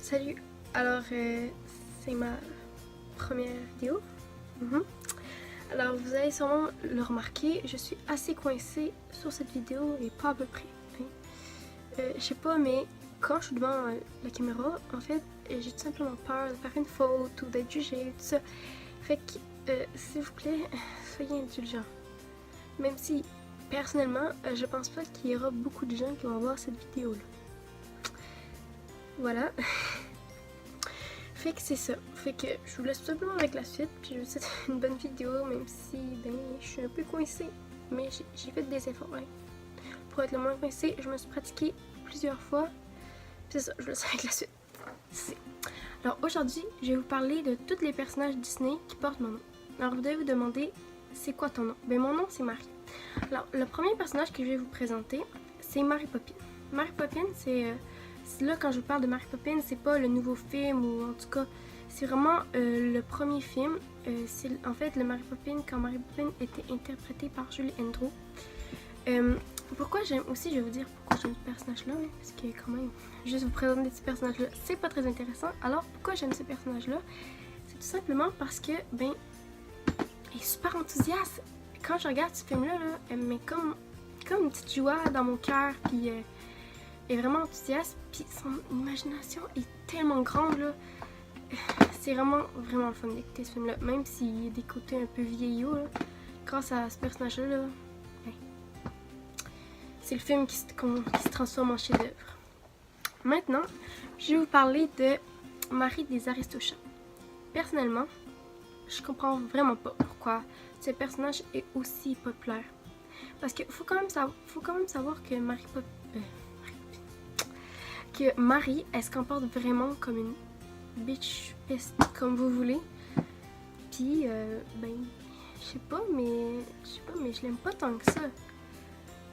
Salut! Alors, c'est ma première vidéo. Alors, vous allez sûrement le remarquer, je suis assez coincée sur cette vidéo et pas à peu près. Je sais pas, mais quand je suis devant la caméra, en fait, j'ai tout simplement peur de faire une faute ou d'être jugée, tout ça. Fait que, s'il vous plaît, soyez indulgents. Même si, personnellement, je pense pas qu'il y aura beaucoup de gens qui vont voir cette vidéo-là. Voilà. Fait que c'est ça. Fait que je vous laisse tout simplement avec la suite. Puis je vous souhaite une bonne vidéo, même si je suis un peu coincée. Mais j'ai fait des efforts. Pour être le moins coincée, je me suis pratiquée plusieurs fois. Puis c'est ça, je vous laisse avec la suite. Alors aujourd'hui, je vais vous parler de tous les personnages Disney qui portent mon nom. Alors vous devez vous demander, c'est quoi ton nom? Ben mon nom c'est Marie. Alors le premier personnage que je vais vous présenter, c'est Mary Poppins. Mary Poppins, c'est là quand je vous parle de Mary Poppins, c'est pas le nouveau film ou en tout cas, c'est vraiment le premier film. C'est en fait le Mary Poppins quand Mary Poppins était interprétée par Julie Andrews. Pourquoi j'aime aussi, je vais vous dire pourquoi j'aime ce personnage-là, parce que quand même, juste vous présenter ce personnage-là, c'est pas très intéressant. Alors pourquoi j'aime ce personnage-là? C'est tout simplement parce que, il est super enthousiaste. Quand je regarde ce film-là, elle me met comme une petite joie dans mon cœur, puis est vraiment enthousiaste, puis son imagination est tellement grande, là. C'est vraiment le fun d'écouter ce film-là, même s'il y a des côtés un peu vieillots, là. Grâce à ce personnage-là, c'est le film qui se transforme en chef-d'œuvre. Maintenant, je vais vous parler de Marie des Aristochats. Personnellement, je comprends vraiment pas pourquoi ce personnage est aussi populaire. Parce qu'il faut quand même savoir que Marie, elle se comporte vraiment comme une bitch peste, comme vous voulez. Puis, je sais pas, mais je l'aime pas tant que ça.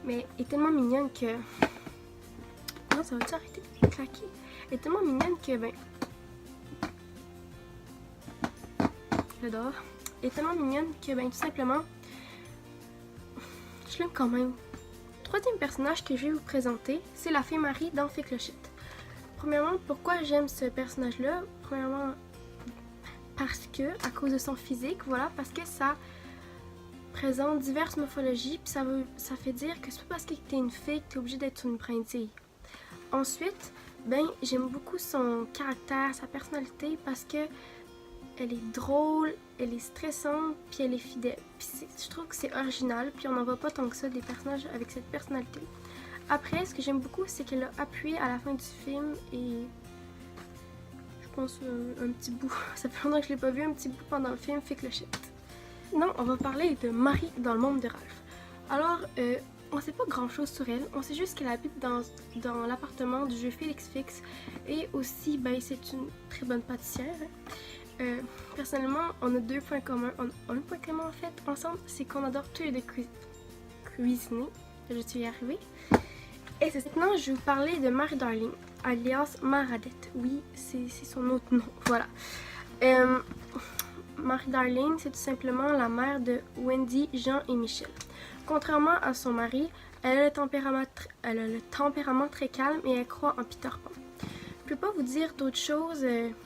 Mais elle est tellement mignonne que... Non, ça va-tu arrêter de claquer? Elle est tellement mignonne que, j'adore. Elle est tellement mignonne que, tout simplement, je l'aime quand même. Troisième personnage que je vais vous présenter, c'est la fée Marie dans Fée Clochette. Premièrement, pourquoi j'aime ce personnage-là? Premièrement, parce que, à cause de son physique, voilà, parce que ça présente diverses morphologies, puis ça fait dire que c'est pas parce que t'es une fée que t'es obligée d'être une brindille. Ensuite, j'aime beaucoup son caractère, sa personnalité, parce que elle est drôle, elle est stressante, puis elle est fidèle. Puis je trouve que c'est original, puis on n'en voit pas tant que ça des personnages avec cette personnalité. Après, ce que j'aime beaucoup, c'est qu'elle a appuyé à la fin du film et je pense un petit bout, ça fait longtemps que je l'ai pas vu, un petit bout pendant le film Fée Clochette. Non, on va parler de Marie dans le monde de Ralph. Alors, on sait pas grand chose sur elle, on sait juste qu'elle habite dans l'appartement du jeu Félix Fix et aussi, c'est une très bonne pâtissière. Personnellement, on a deux points communs. On a un point commun en fait ensemble, c'est qu'on adore tous les deux cuisiner. Je suis arrivée. Et maintenant, je vais vous parler de Mary Darling, alias Maradette. Oui, c'est son autre nom. Voilà. Mary Darling, c'est tout simplement la mère de Wendy, Jean et Michel. Contrairement à son mari, elle a le tempérament très calme et elle croit en Peter Pan. Je ne peux pas vous dire d'autres choses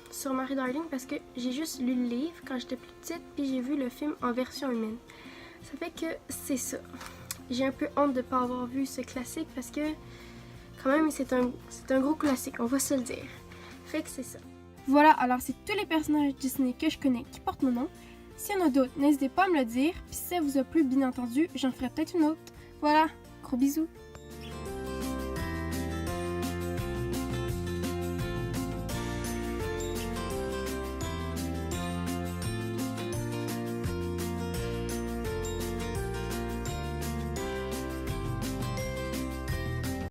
sur Mary Darling parce que j'ai juste lu le livre quand j'étais plus petite puis j'ai vu le film en version humaine. Ça fait que c'est ça. J'ai un peu honte de ne pas avoir vu ce classique parce que quand même c'est un gros classique, on va se le dire. Fait que c'est ça. Voilà, alors c'est tous les personnages Disney que je connais qui portent mon nom. S'il y en a d'autres, n'hésitez pas à me le dire. Puis si ça vous a plu, bien entendu, j'en ferai peut-être une autre. Voilà, gros bisous.